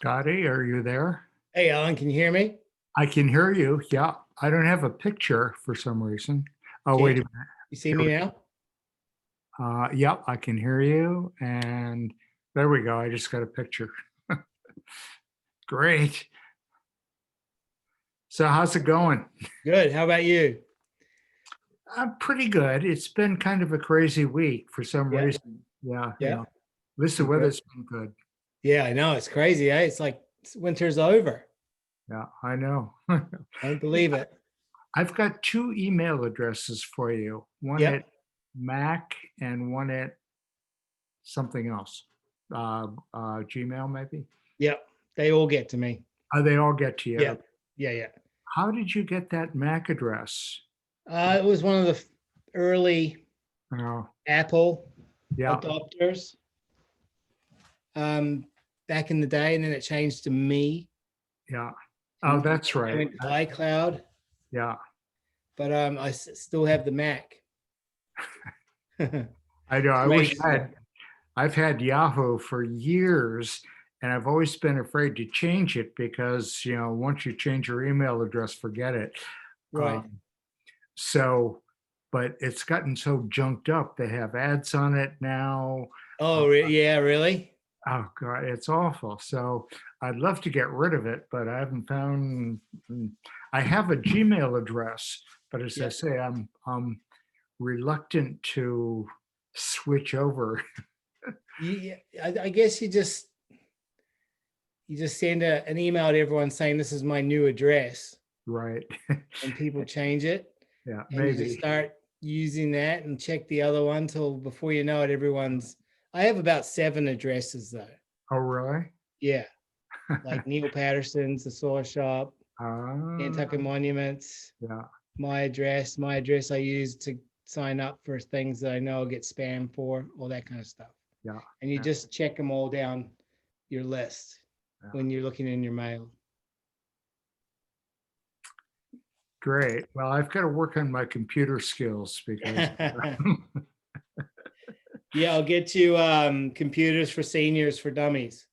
Scotty, are you there? Hey, Alan, can you hear me? I can hear you. Yeah, I don't have a picture for some reason. Oh, wait a Can minute. you see me now? Yep, I can hear you. And there we go. I just got a picture. Great. So how's it going? Good. How about you? Pretty good. It's been kind of a crazy week for some Yeah. reason. Yeah, Yeah. at least the weather's been good. Yeah, I know. It's crazy, eh? It's like winter's over. Yeah, I know. Can't believe it. I've got two email addresses for you, one at Yep. Mac and one at something else. Gmail maybe. Yep. They all get to me. They all get to Yeah. you. Yeah. Yeah. How did you get that Mac address? It was one of the early Oh, Apple yeah, adopters um, back in the day, and then it changed to me. yeah. Oh, that's I right. went to iCloud, Yeah, but still have the Mac. I know. Amazing. I've had Yahoo for years, and I've always been afraid to change it because, once you change your email address, forget it. Right. Um, so, but it's gotten so junked up. They have ads on it now. Oh, yeah, really? Oh God, it's awful. So I'd love to get rid of it, but I haven't found. I have a Gmail address, but as I Yeah. say, I'm reluctant to switch over. I guess you just send an email to everyone saying this is my new address, Right. and people change it, Yeah, and you just maybe. start using that and check the other one till before you know it, everyone's. I have about 7 addresses though. Oh, really? Yeah, like Neil Patterson's, the Solar Shop, Ah, Nantucket Monuments, yeah, my address I use to sign up for things that I know I'll get spam for, all that kind of stuff. yeah, And you yeah, just check them all down your list yeah. when you're looking in your mail. Great. Well, I've got to work on my computer skills because Yeah, I'll get you computers for seniors for dummies.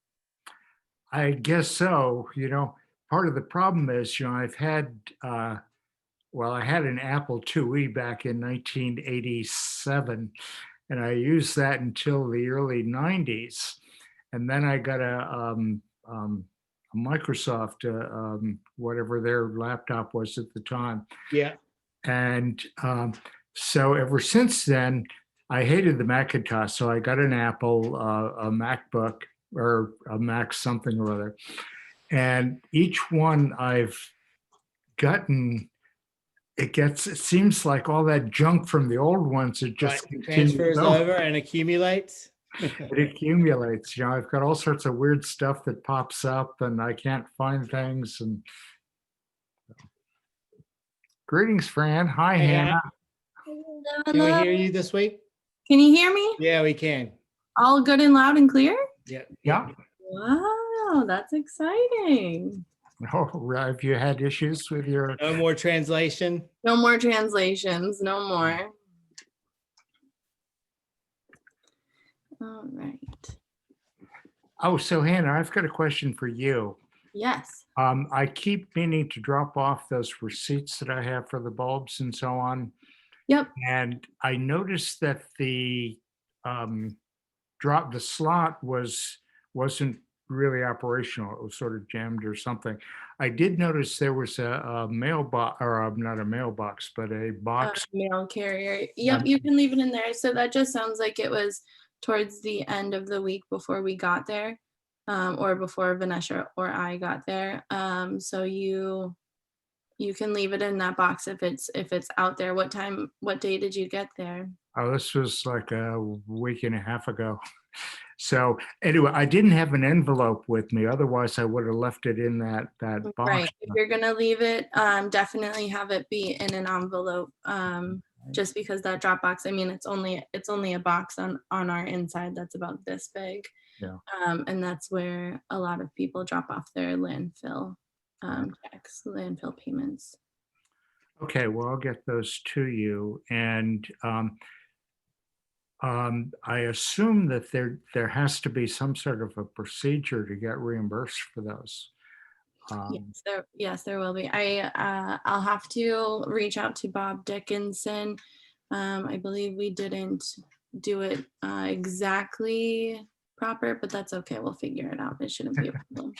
I guess so. Part of the problem is, I've had, well, I had an Apple IIe back in 1987, and I used that until the early 90s. And then I got a Microsoft, whatever their laptop was at the time. Yeah. And so ever since then, I hated the Macintosh. So I got an Apple, a MacBook or a Mac something or other. And each one I've gotten, it seems like all that junk from the old ones, it Right. just continues Transfers over. over and accumulates. It accumulates. I've got all sorts of weird stuff that pops up and I can't find things. And greetings, Fran. Hi, Hey, Hannah, Hannah. can we Hello. hear you this week? Can you hear me? Yeah, we can. All good and loud and clear? Yeah. Yeah. Wow, that's exciting. Oh, have you had issues with your? No more translation. No more translations, no more. All right. Oh, so Hannah, I've got a question for you. Yes. I keep meaning to drop off those receipts that I have for the bulbs and so on. Yep. And I noticed that the um, the slot wasn't really operational. It was sort of jammed or something. I did notice there was a mailbox, or not a mailbox, but a box. Mail carrier. Yep, you can leave it in there. So that just sounds like it was towards the end of the week before we got there, or before Vanessa or I got there. So you can leave it in that box if it's out there. What day did you get there? Oh, this was like a week and a half ago. So anyway, I didn't have an envelope with me. Otherwise, I would have left it in that box. Right. If you're gonna leave it, definitely have it be in an envelope. Just because that Dropbox, I mean, it's only a box on our inside that's about this big. Yeah. And that's where a lot of people drop off their landfill checks, landfill payments. Okay, well, I'll get those to you. And I assume that there has to be some sort of a procedure to get reimbursed for those. Yes, there will be. I'll have to reach out to Bob Dickinson. I believe we didn't do it exactly proper, but that's okay. We'll figure it out. It shouldn't be a problem.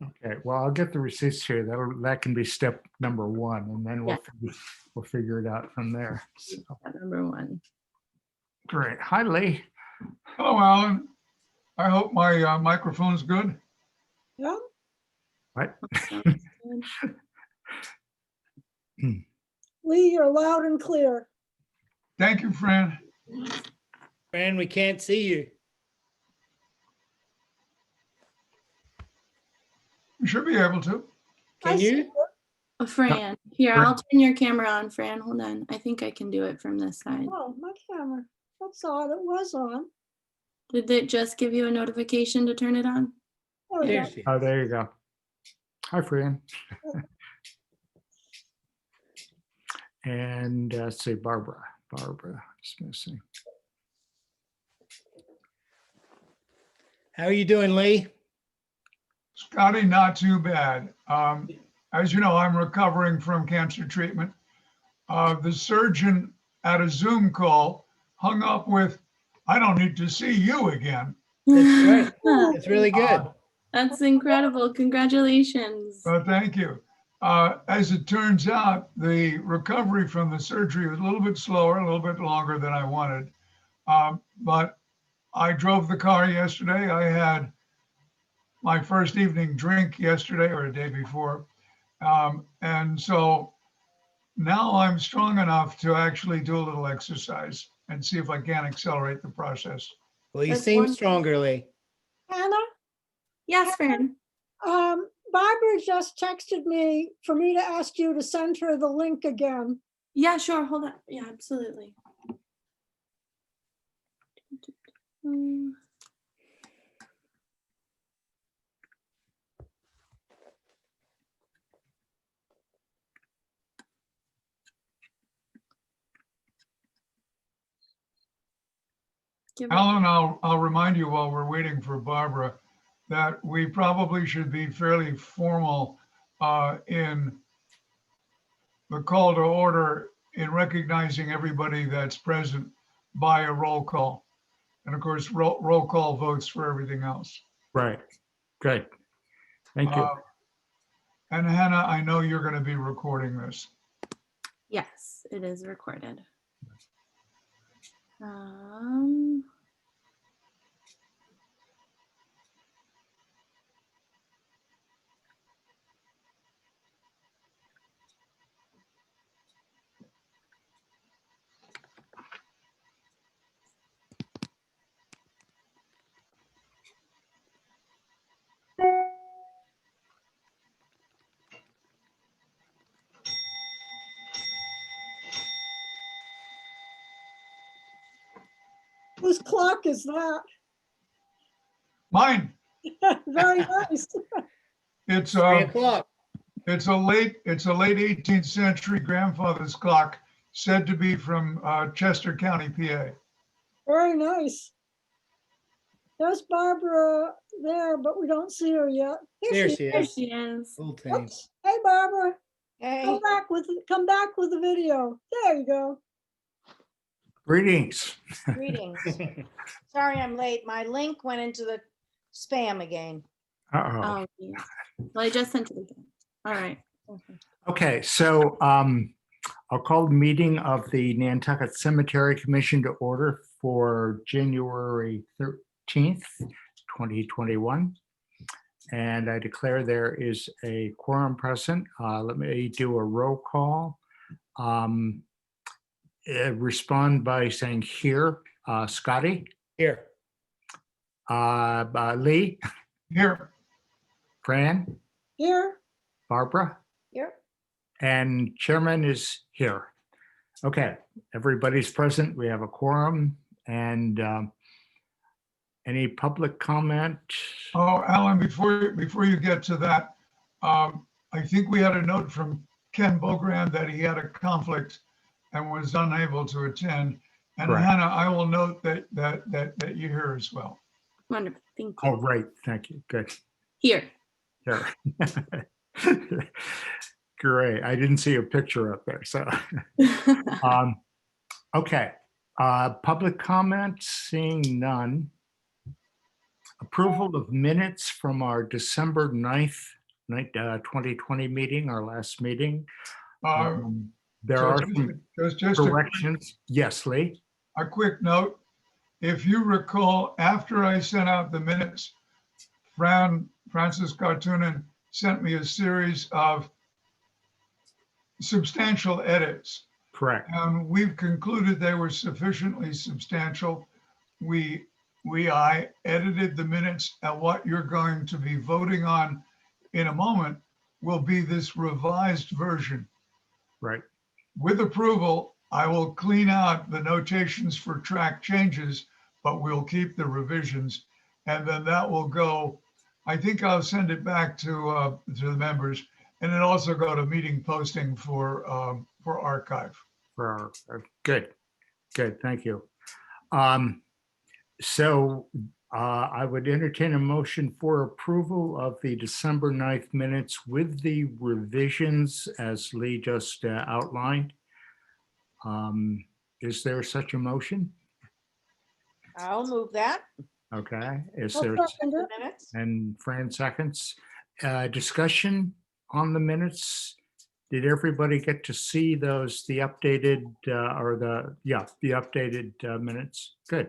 Okay, well, I'll get the receipts here. That can be step number one, and then we'll figure it out from there. So, Number one. great. Hi, Lee. Hello, Alan. I hope my microphone's good. Yeah, What? Sounds good. Lee, you're loud and clear. Thank you, Fran. Fran, we can't see you. You should be able to. I Can see you? Fran, here, I'll turn your camera on, Fran. Hold on. I think I can do it from this side. Oh, my camera. That's all it was on. Did it just give you a notification to turn it on? There we There go. she Oh, is. there you go. Hi, Fran. And let's see, Barbara. Barbara is missing. How are you doing, Lee? Scotty, not too bad. As you know, I'm recovering from cancer treatment. The surgeon at a Zoom call hung up with, "I don't need to see you again." That's great. That's really good. That's incredible. Congratulations. Thank you. As it turns out, the recovery from the surgery was a little bit slower, a little bit longer than I wanted. But I drove the car yesterday. I had my first evening drink yesterday or the day before. And so now I'm strong enough to actually do a little exercise and see if I can accelerate the process. Well, you That's seem wonderful. stronger, Lee. Hannah, Yes, Fran. Barbara just texted me for me to ask you to send her the link again. Yeah, sure. Hold on. Yeah, absolutely. Give it- Alan, I'll remind you while we're waiting for Barbara that we probably should be fairly formal in the call to order in recognizing everybody that's present by a roll call. And of course, roll call votes for everything else. Right. Good. Thank you. And Hannah, I know you're going to be recording this. Yes, it is recorded. Um, Whose clock is that? Mine, Very nice. it's 3:00. it's a late 18th century grandfather's clock said to be from Chester County, PA. Very nice. There's Barbara there, but we don't see her yet. There she there is. she is. Full team. Oops. Hey, Barbara, Hey, come back with the video. There you go. Greetings. greetings. Sorry I'm late. My link went into the spam again. Uh-oh. Oh, yeah. Well, I just sent it again. All right. Okay. Okay, so I'll call the meeting of the Nantucket Cemetery Commission to order for January 13th, 2021. And I declare there is a quorum present. Let me do a roll call. Respond by saying here. Scotty, Here. Lee, Here, Fran, Here, Barbara, Here. and chairman is here. Okay, everybody's present. We have a quorum. And any public comment? oh, Alan, before you get to that, I think we had a note from Ken Bogran that he had a conflict and was unable to attend. And Correct. Hannah, I will note that you're here as well. Wonderful. Thank you. Oh, right. Thank you. Good. Here. There. Great. I didn't see a picture up there. So, okay. Public comments, seeing none. Approval of minutes from our December 9th, 2020 meeting, our last meeting. Uh, There so are just- some just corrections. Yes, Lee? a quick note. If you recall, after I sent out the minutes, Francis Cartoonan sent me a series of substantial edits. Correct. And we've concluded they were sufficiently substantial. I edited the minutes, and what you're going to be voting on in a moment will be this revised version. Right. With approval, I will clean out the notations for track changes, but we'll keep the revisions. And then that will go, I think I'll send it back to the members, and it also go to meeting posting for archive. For our, good. Thank you. So I would entertain a motion for approval of the December 9th minutes with the revisions as Lee just outlined. Is there such a motion? I'll move that. Okay, is I'll there, second The it. minutes. and Fran seconds. Discussion on the minutes? Did everybody get to see those, the updated the updated minutes? Good.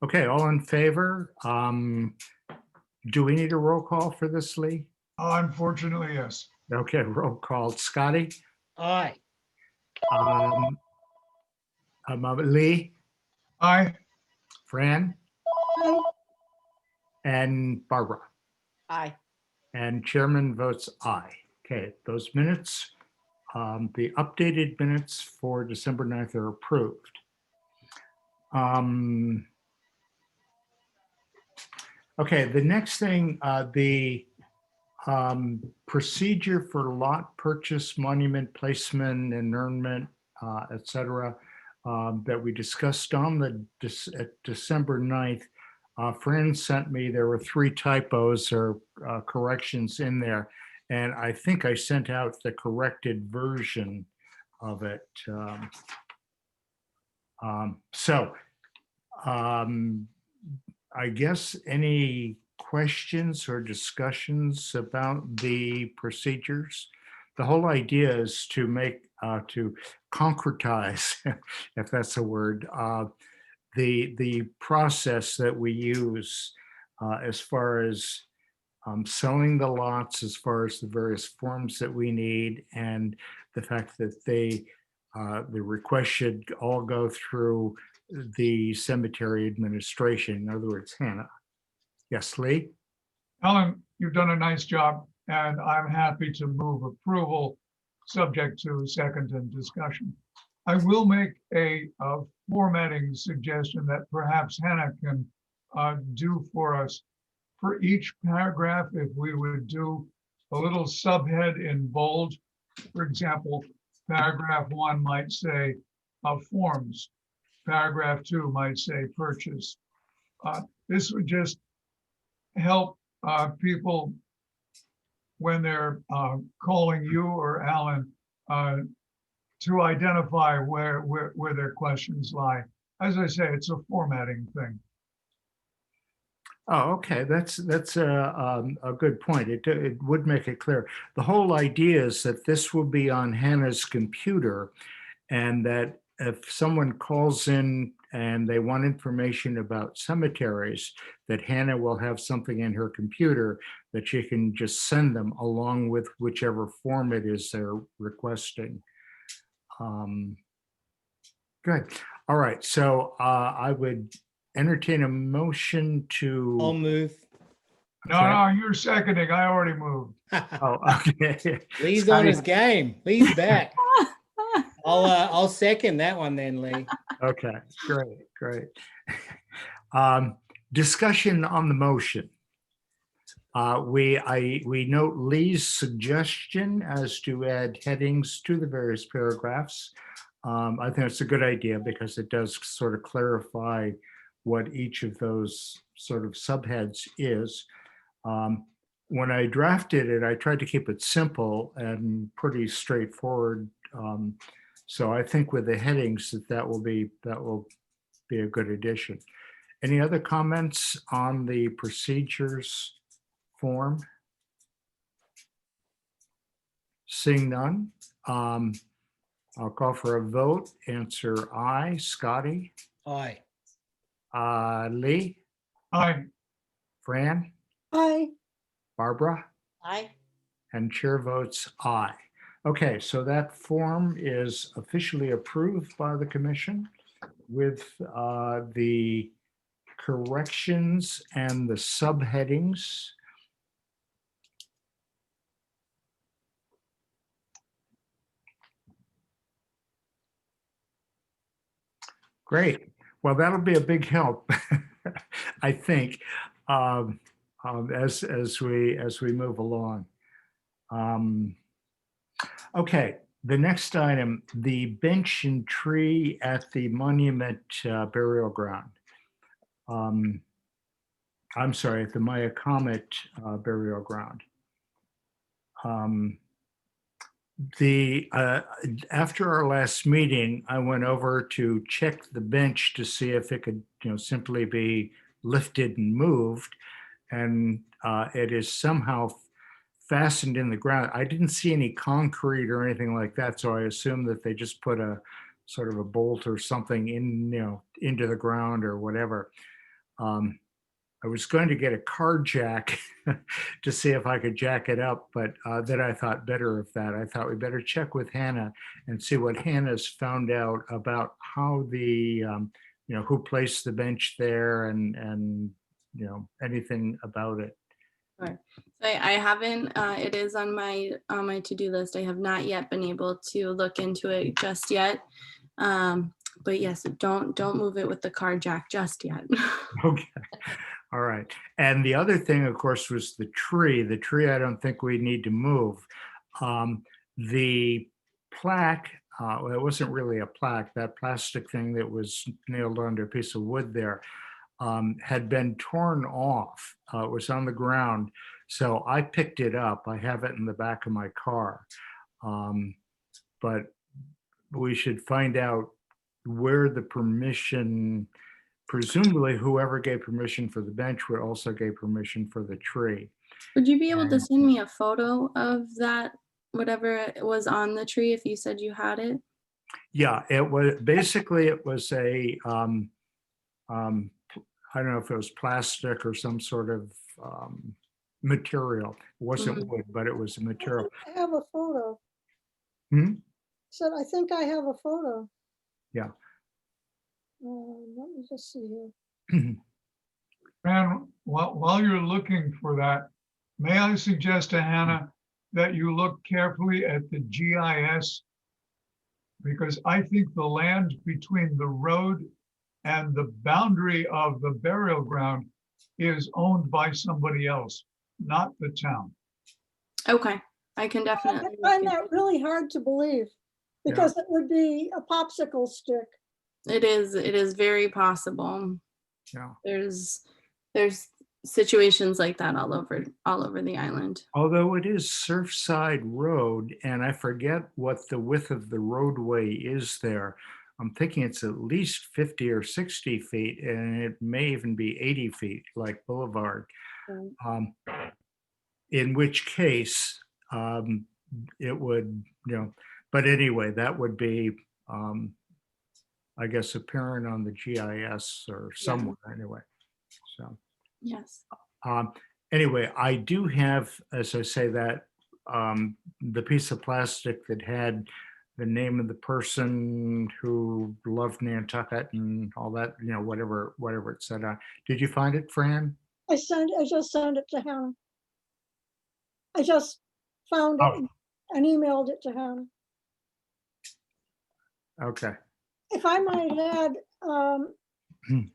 Okay, all in favor? Do we need a roll call for this, Lee? Unfortunately, yes. Okay, roll call. Scotty? Aye. Lee? Aye. Fran? Aye. And Barbara? Aye. And chairman votes aye. Okay, those minutes, the updated minutes for December 9th are approved. Okay, the next thing, the procedure for lot purchase, monument placement, annulment, et cetera, that we discussed on the at December 9th. Fran sent me, there were 3 typos or corrections in there. And I think I sent out the corrected version of it. I guess any questions or discussions about the procedures? The whole idea is to make, to concretize, if that's a word, the process that we use as far as selling the lots, as far as the various forms that we need, and the fact that the request should all go through the cemetery administration. In other words, Hannah. Yes, Lee? Ellen, you've done a nice job, and I'm happy to move approval, subject to second and discussion. I will make a formatting suggestion that perhaps Hannah can do for us. For each paragraph, if we would do a little subhead in bold, for example, paragraph 1 might say forms. Paragraph 2 might say purchase. This would just help people when they're calling you or Alan to identify where their questions lie. As I say, it's a formatting thing. Oh, okay. That's a good point. It would make it clear. The whole idea is that this will be on Hannah's computer, and that if someone calls in and they want information about cemeteries, that Hannah will have something in her computer that she can just send them along with whichever form it is they're requesting. Good. All right. So I would entertain a motion to. I'll move. No, you're seconding. I already moved. Oh, okay. Lee's on his game. Lee's back. I'll second that one then, Lee. Okay, great. Discussion on the motion. We note Lee's suggestion as to add headings to the various paragraphs. I think it's a good idea because it does sort of clarify what each of those sort of subheads is. When I drafted it, I tried to keep it simple and pretty straightforward. So I think with the headings that will be a good addition. Any other comments on the procedures form? Seeing none, I'll call for a vote. Answer aye. Scotty, Aye. Lee, Aye. Fran, Hi, Barbara, Aye. and chair votes aye. Okay, so that form is officially approved by the commission with the corrections and the subheadings. Great. Well, that'll be a big help, I think, as we move along. Okay, the next item, the bench and tree at the monument burial ground. I'm sorry, at the Maya Comet burial ground. After our last meeting, I went over to check the bench to see if it could, simply be lifted and moved, and it is somehow fastened in the ground. I didn't see any concrete or anything like that, so I assumed that they just put a sort of a bolt or something in, into the ground or whatever. I was going to get a car jack to see if I could jack it up, but then I thought better of that. I thought we better check with Hannah and see what Hannah's found out about how the, who placed the bench there and anything about it. Sure. So I haven't, it is on my to-do list. I have not yet been able to look into it just yet. But yes, don't move it with the car jack just yet. Okay. All right. And the other thing, of course, was the tree. The tree, I don't think we need to move. The plaque, well, it wasn't really a plaque, that plastic thing that was nailed onto a piece of wood there, had been torn off. It was on the ground. So I picked it up. I have it in the back of my car. But we should find out where the permission, presumably whoever gave permission for the bench would also give permission for the tree. Would you be able to send me a photo of that, whatever was on the tree, if you said you had it? Yeah, it was basically, it was a, I don't know if it was plastic or some sort of material. It wasn't wood, but it was a material. I have a photo. Hmm? Said, I think I have a photo. Yeah. Let me just see here. And while you're looking for that, may I suggest to Hannah that you look carefully at the GIS? Because I think the land between the road and the boundary of the burial ground is owned by somebody else, not the town. Okay, I can I definitely. find that really hard to believe because it would be a popsicle stick. It is very possible. Yeah. There's situations like that all over the island. Although it is Surfside Road, and I forget what the width of the roadway is there. I'm thinking it's at least 50 or 60 feet, and it may even be 80 feet, like Boulevard. In which case, it would, but anyway, that would be, I guess, apparent on the GIS or somewhere anyway. So. Yes. Anyway, I do have, as I say, that the piece of plastic that had the name of the person who loved Nantucket and all that, whatever it said on. Did you find it, Fran? I just sent it to Hannah. I just found it and emailed it to Hannah. Okay. If I might add,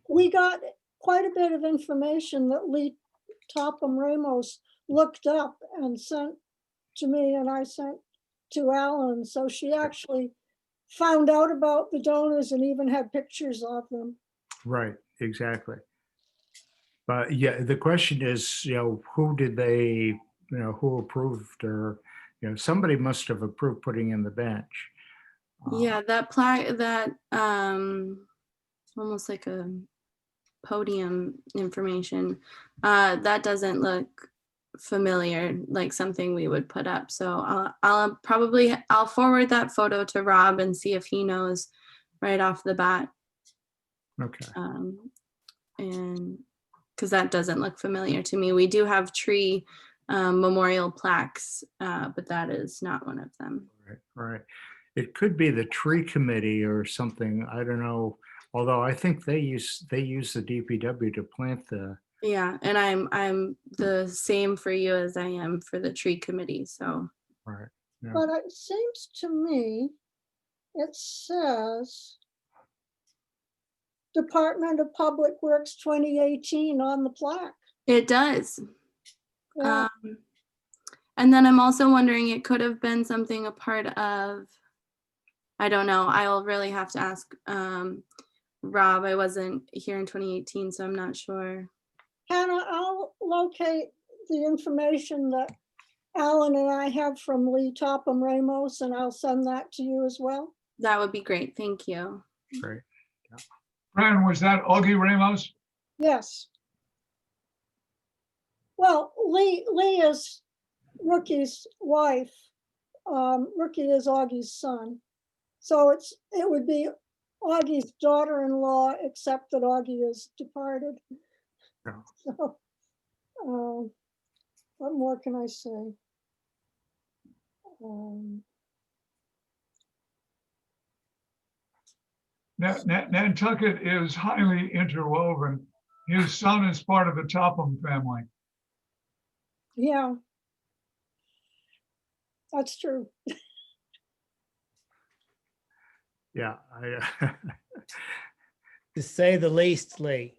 we got quite a bit of information that Lee Topham Ramos looked up and sent to me, and I sent to Alan. So she actually found out about the donors and even had pictures of them. Right, exactly. But yeah, the question is, who did they, who approved, or, somebody must have approved putting in the bench. Yeah, that plaque, that almost like a podium information, that doesn't look familiar, like something we would put up. So I'll forward that photo to Rob and see if he knows right off the bat. Okay, And because that doesn't look familiar to me. We do have tree memorial plaques, but that is not one of them. right. It could be the tree committee or something. I don't know. Although I think they use the DPW to plant the, Yeah, and I'm the same for you as I am for the tree committee. So right. Yeah. But it seems to me, it says Department of Public Works 2018 on the plaque. it does. Yeah, And then I'm also wondering, it could have been something a part of, I don't know. I'll really have to ask Rob. I wasn't here in 2018, so I'm not sure. Hannah, I'll locate the information that Alan and I have from Lee Topham Ramos, and I'll send that to you as well. That would be great. Thank you. Right. Fran, was that Augie Ramos? Yes. Well, Lee is Rookie's wife. Rookie is Augie's son. So it would be Augie's daughter-in-law, except that Augie is departed. Yeah. So, what more can I say? Nantucket is highly interwoven. His son is part of the Topham family. Yeah. That's true. Yeah. To say the least, Lee.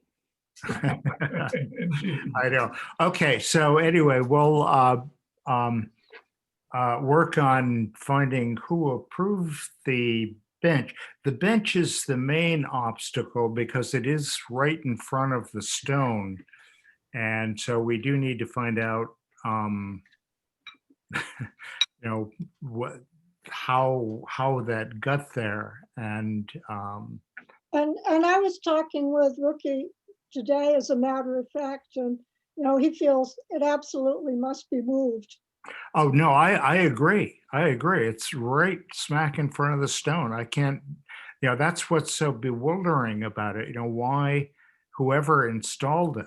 Indeed. I know. Okay, so anyway, we'll work on finding who approved the bench. The bench is the main obstacle because it is right in front of the stone. And so we do need to find out, how that got there. And And I was talking with Rookie today, as a matter of fact, and he feels it absolutely must be moved. oh, no, I agree. I agree. It's right smack in front of the stone. I can't, that's what's so bewildering about it. Why whoever installed it,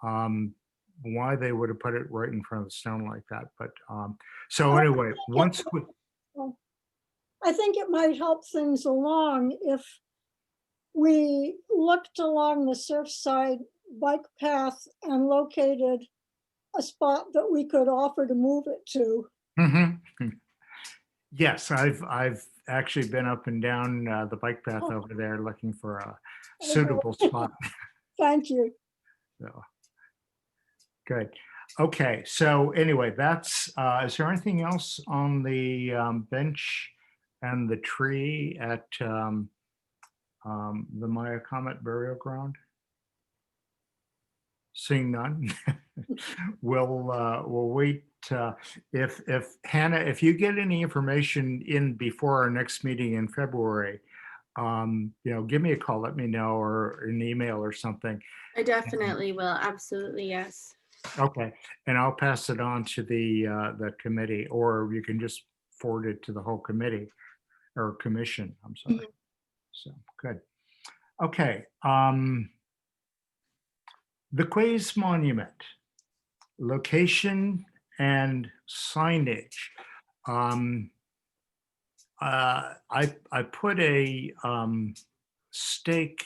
why they would have put it right in front of the stone like that. But so anyway, once we, I think it might help things along if we looked along the Surfside bike path and located a spot that we could offer to move it to. Mhm. Yes, I've actually been up and down the bike path Oh. over there looking for a suitable spot. Thank you. So, good. Okay, so anyway, that's, is there anything else on the bench and the tree at the Maya Comet Burial Ground? Seeing none, we'll wait. If Hannah, if you get any information in before our next meeting in February, give me a call, let me know, or an email or something. I definitely will. Absolutely, yes. Okay, and I'll pass it on to the committee, or you can just forward it to the whole committee or commission. I'm sorry. So good. Okay. The Quays Monument, location and signage. I put a stake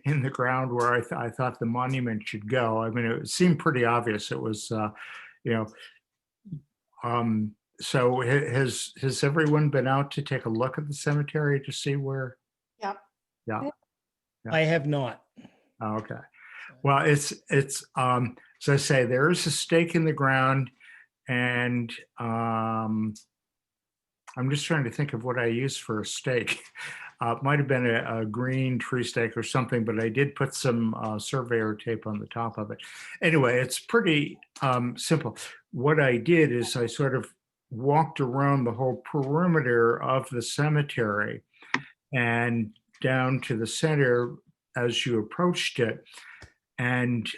in the ground where I thought the monument should go. I mean, it seemed pretty obvious. It was, so has everyone been out to take a look at the cemetery to see where? Yep. Yeah. I have not. Oh, okay. Well, it's as I say, there is a stake in the ground, and I'm just trying to think of what I used for a stake. It might have been a green tree stake or something, but I did put some surveyor tape on the top of it. Anyway, it's pretty simple. What I did is I sort of walked around the whole perimeter of the cemetery and down to the center as you approached it. And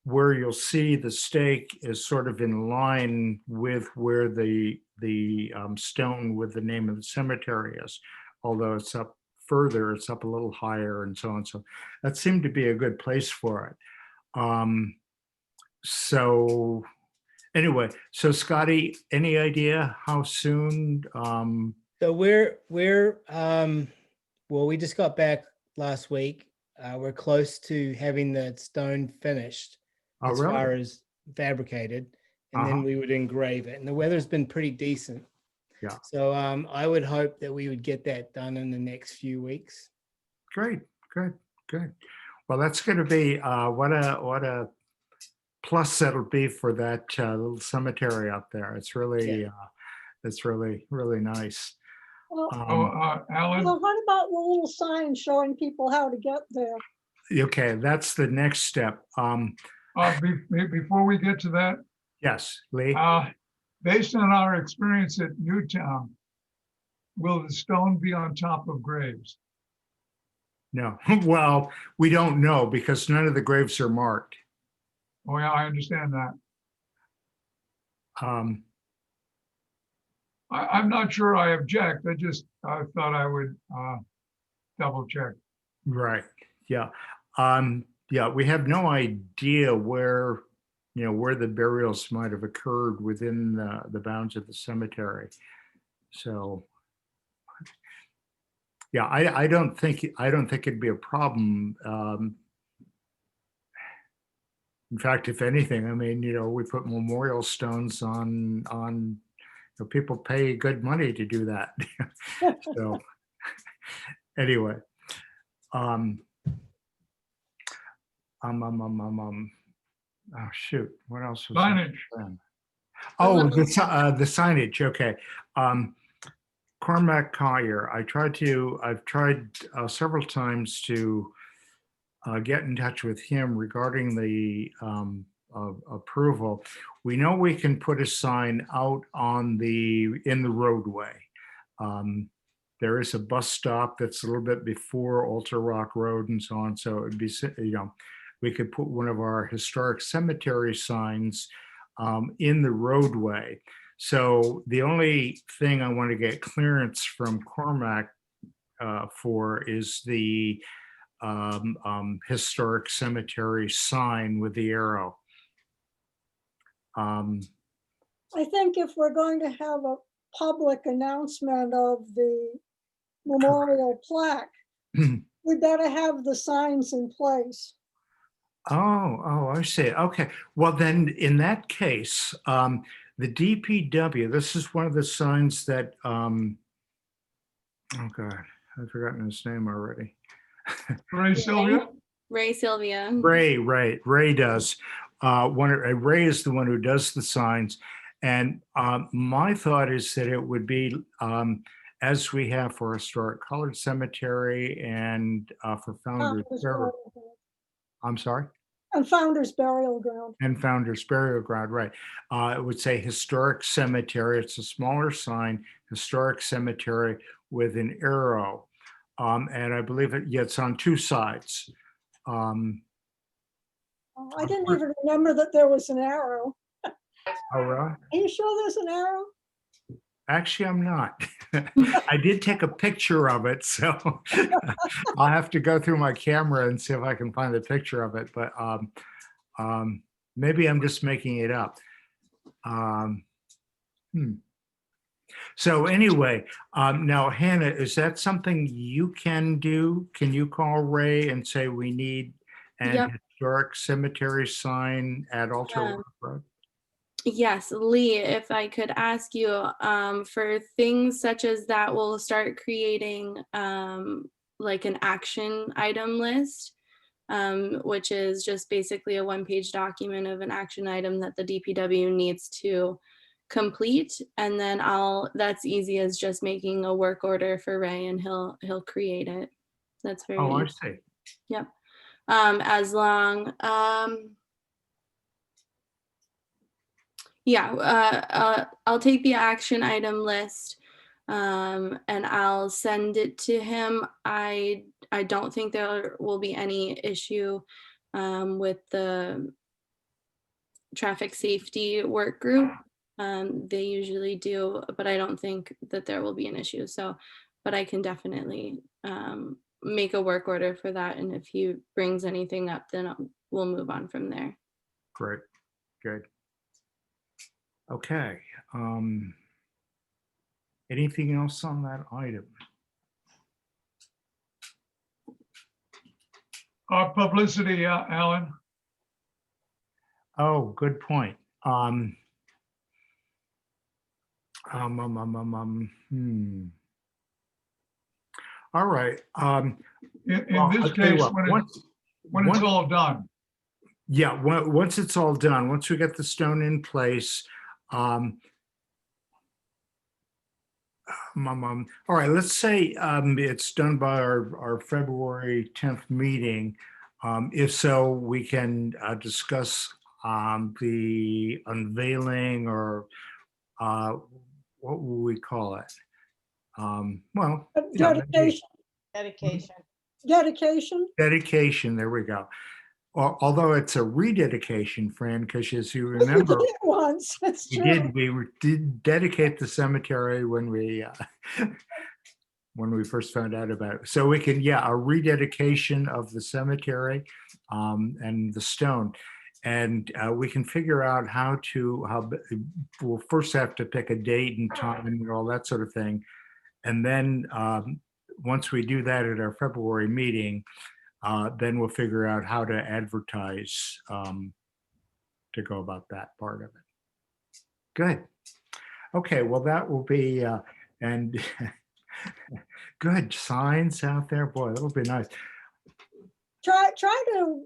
where you'll see the stake is sort of in line with where the stone with the name of the cemetery is, although it's up further, it's up a little higher and so on. So that seemed to be a good place for it. So anyway, so Scotty, any idea how soon? So well, we just got back last week. We're close to having the stone finished Oh, as really? far as fabricated, and then Uh-huh. we would engrave it. And the weather's been pretty decent. Yeah. So I would hope that we would get that done in the next few weeks. Great, good, good. Well, that's going to be what a plus that'll be for that little cemetery up there. It's really really nice. Well, Alan, well, what about the little sign showing people how to get there? Okay, that's the next step. before we get to that, Yes, Lee. based on our experience at Newtown, will the stone be on top of graves? No, well, we don't know because none of the graves are marked. Oh, yeah, I understand that. Um, I'm not sure I object. I thought I would double check. Right, yeah. Yeah, we have no idea where, where the burials might have occurred within the bounds of the cemetery. So, yeah, I don't think it'd be a problem. In fact, if anything, I mean, we put memorial stones on people pay good money to do that. So anyway, oh shoot, what else was I Signage. saying? Oh, the signage. Okay. Cormac Collier. I've tried several times to get in touch with him regarding the approval. We know we can put a sign out in the roadway. There is a bus stop that's a little bit before Alter Rock Road and so on. So it'd be, we could put one of our historic cemetery signs in the roadway. So the only thing I want to get clearance from Cormac for is the historic cemetery sign with the arrow. I think if we're going to have a public announcement of the memorial plaque, we better have the signs in place. Oh, I see. Okay. Well, then in that case, the DPW, this is one of the signs that, oh God, I've forgotten his name already. Ray Sylvia? Ray Sylvia. Ray, right. Ray does. Ray is the one who does the signs. And my thought is that it would be, as we have for Historic Colored Cemetery and for Founders Burial. I'm sorry? And Founders Burial Ground. And Founders Burial Ground, right. It would say Historic Cemetery. It's a smaller sign, Historic Cemetery with an arrow. And I believe it's on two sides. I didn't even remember that there was an arrow. Oh, really? Are you sure there's an arrow? Actually, I'm not. I did take a picture of it, so I'll have to go through my camera and see if I can find a picture of it. But maybe I'm just making it up. So anyway, now Hannah, is that something you can do? Can you call Ray and say we need an Yep. historic cemetery sign at Alter Rock Road? Yes, Lee, if I could ask you for things such as that, we'll start creating like an action item list, which is just basically a one-page document of an action item that the DPW needs to complete, and then that's easy as just making a work order for Ray and he'll create it. That's very Oh, I easy. see. Yep. As long, yeah, I'll take the action item list, and I'll send it to him. I don't think there will be any issue with the traffic safety work group. They usually do, but I don't think that there will be an issue. So, but I can definitely make a work order for that. And if he brings anything up, then we'll move on from there. Great, good. Okay. Anything else on that item? Publicity, Alan. Oh, good point. All right. In Well, this I'll tell you case, what, when it's once- all done. Yeah, once it's all done, once we get the stone in place, all right, let's say it's done by our February 10th meeting. If so, we can discuss the unveiling, or what will we call it? Well, yeah, maybe Dedication. Dedication. dedication, there we go. Although it's a rededication, Fran, because as you We did remember, it once, that's true. we did dedicate the cemetery when we first found out about it. So we can, yeah, a rededication of the cemetery and the stone. And we can figure out we'll first have to pick a date and time and all that sort of thing. And then once we do that at our February meeting, then we'll figure out how to advertise to go about that part of it. Good. Okay, well, that will be, and good signs out there. Boy, that'll be nice. Try to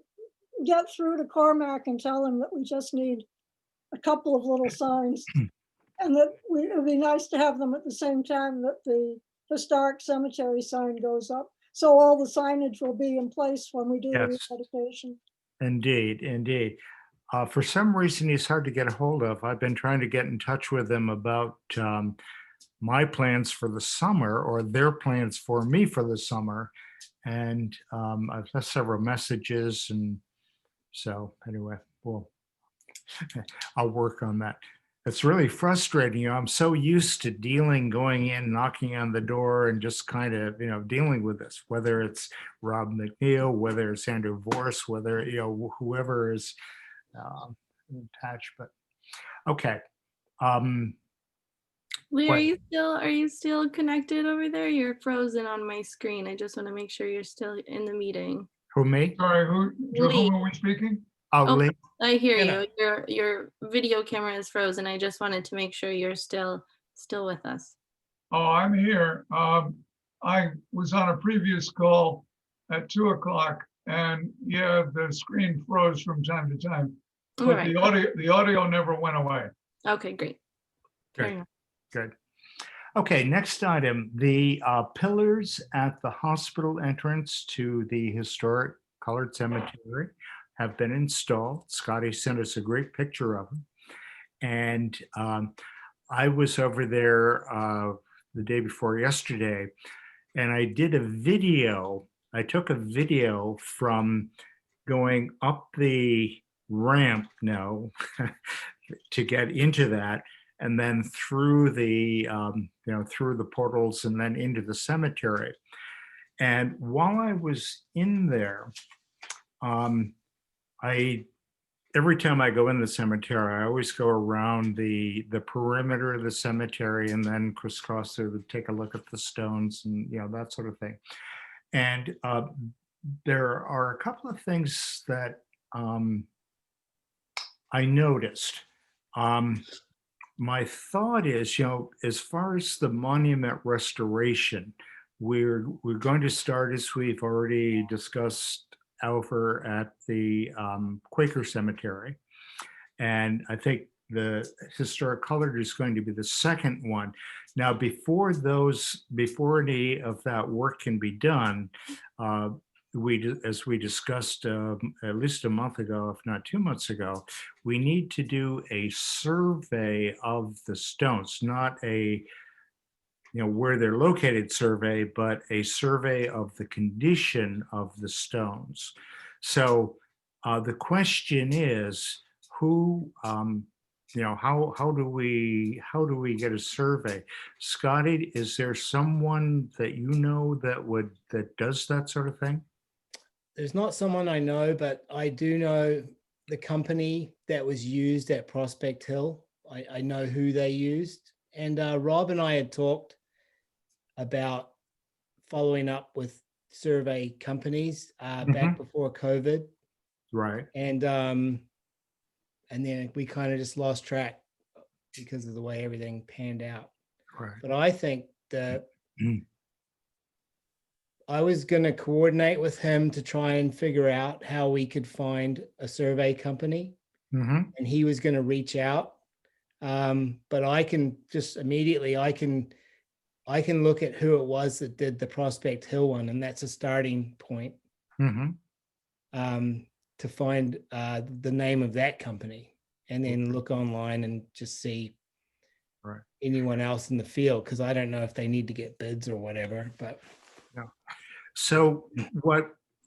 get through to Cormac and tell him that we just need a couple of little signs. And that it would be nice to have them at the same time that the historic cemetery sign goes up. So all the signage will be in place when we do the Yes. rededication. Indeed, indeed. For some reason, he's hard to get a hold of. I've been trying to get in touch with him about my plans for the summer, or their plans for me for the summer. And I've left several messages. And so anyway, I'll work on that. It's really frustrating. You know, I'm so used to going in, knocking on the door, and just kind of, dealing with this, whether it's Rob McNeil, whether it's Andrew Vorse, whether, whoever is attached. But okay. Lee, What? are you still connected over there? You're frozen on my screen. I just want to make sure you're still in the meeting. Who, me? Sorry, to Lee. whom are we speaking? Oh, Oh, Lee. I hear Anna. you. Your video camera is frozen. I just wanted to make sure you're still with us. Oh, I'm here. I was on a previous call at 2:00, and yeah, the screen froze from time to time. All But right. the audio never went away. Okay, great. Fair Good. enough. Good. Okay, next item, the pillars at the hospital entrance to the historic colored cemetery have been installed. Scotty sent us a great picture of them. And I was over there the day before yesterday, and I did a video. I took a video from going up the ramp to get into that, and then through the through the portals and then into the cemetery. And while I was in there, every time I go in the cemetery, I always go around the perimeter of the cemetery and then crisscross to take a look at the stones and that sort of thing. And there are a couple of things that I noticed. My thought is, as far as the monument restoration, we're going to start, as we've already discussed, over at the Quaker Cemetery. And I think the historic colored is going to be the second one. Now, before any of that work can be done, as we discussed at least a month ago, if not 2 months ago, we need to do a survey of the stones, not a where they're located survey, but a survey of the condition of the stones. So the question is, who, how do we get a survey? Scotty, is there someone that that does that sort of thing? There's not someone I know, but I do know the company that was used at Prospect Hill. I know who they used. And Rob and I had talked about following up with survey companies back before COVID. Right. And then we kind of just lost track because of the way everything panned out. Right. But I think that I was going to coordinate with him to try and figure out how we could find a survey company, and he was going to reach out. But I can just immediately, I can look at who it was that did the Prospect Hill one, and that's a starting point to find the name of that company, and then look online and just see anyone else in the field, because I don't know if they need to get bids or whatever. But so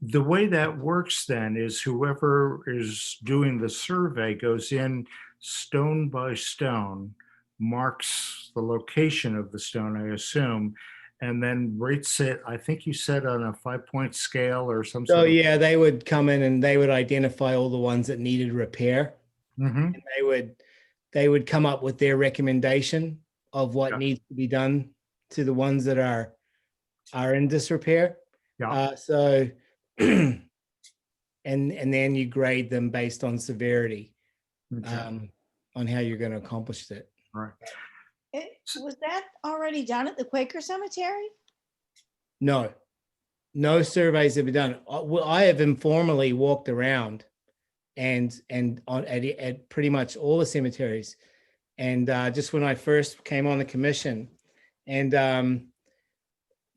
the way that works then is whoever is doing the survey goes in stone by stone, marks the location of the stone, I assume, and then rates it, I think you said on a 5-point scale or some so sort of. yeah, they would come in and they would identify all the ones that needed repair. Mm-hmm. And they would come up with their recommendation of what needs to be done to the ones that are in disrepair. Yeah. And then you grade them based on severity, Okay. on how you're going to accomplish it. Right. Was that already done at the Quaker Cemetery? No surveys have been done. I have informally walked around and at pretty much all the cemeteries, and just when I first came on the commission, and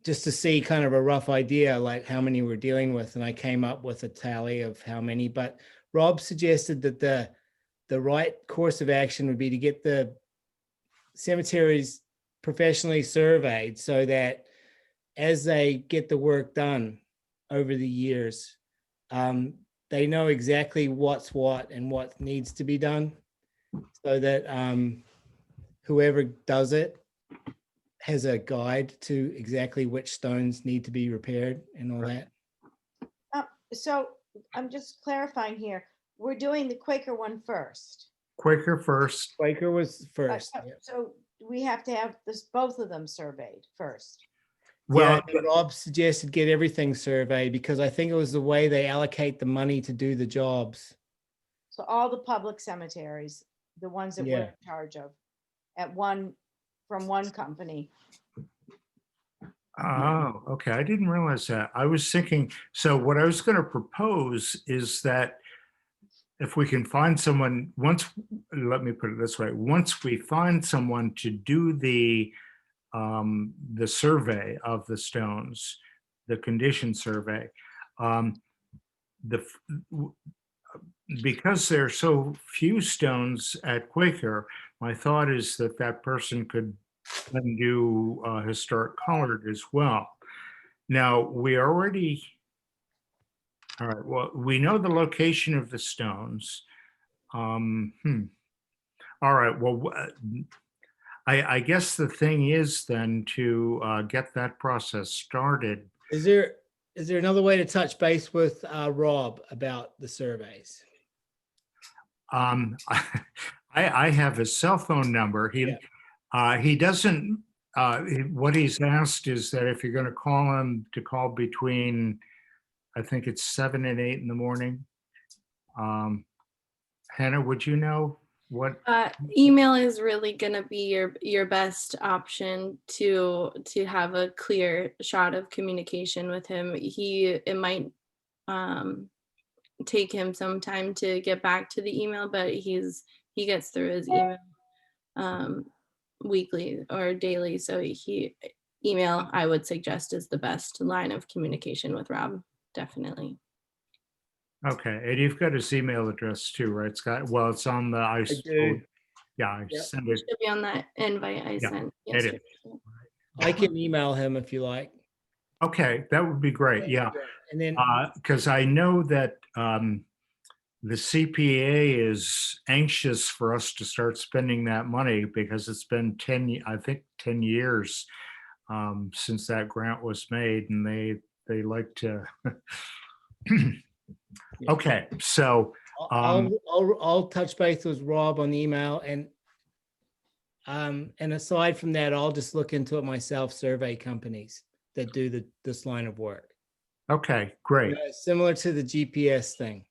just to see kind of a rough idea like how many we're dealing with, and I came up with a tally of how many. But Rob suggested that the right course of action would be to get the cemeteries professionally surveyed, so that as they get the work done over the years, they know exactly what's what and what needs to be done, so that whoever does it has a guide to exactly which stones need to be repaired and all that. So I'm just clarifying here. We're doing the Quaker one first. Quaker first. Quaker was first. So we have to have both of them surveyed first. Well, Rob suggested get everything surveyed because I think it was the way they allocate the money to do the jobs. So all the public cemeteries, the ones that we're in charge of, from one company. oh, okay. I didn't realize that. I was thinking, so what I was going to propose is that if we can find someone, let me put it this way, once we find someone to do the survey of the stones, the condition survey, because there are so few stones at Quaker, my thought is that person could then do historic colored as well. Now, all right, well, we know the location of the stones. All right, well, I guess the thing is then to get that process started. Is there another way to touch base with Rob about the surveys? I have his cell phone number. He doesn't, what he's asked is that if you're going to call him, to call between, I think it's 7 and 8 in the morning. Hannah, would you know what? Email is really going to be your best option to have a clear shot of communication with him. It might take him some time to get back to the email, but he's he gets through his email weekly or daily. So email, I would suggest, is the best line of communication with Rob. Definitely. Okay, and you've got his email address too, right, Scott? Well, it's on the, do. yeah, I Yep. sent It it. should be on that invite I Yeah, sent it is. yesterday. I can email him if you like. Okay, that would be great, yeah. And then, Because I know that the CPA is anxious for us to start spending that money because it's been 10 years since that grant was made, and they like to. Okay, so I'll touch base with Rob on the email, and aside from that, I'll just look into it myself, survey companies that do this line of work. okay, great, You know, similar to the GPS thing,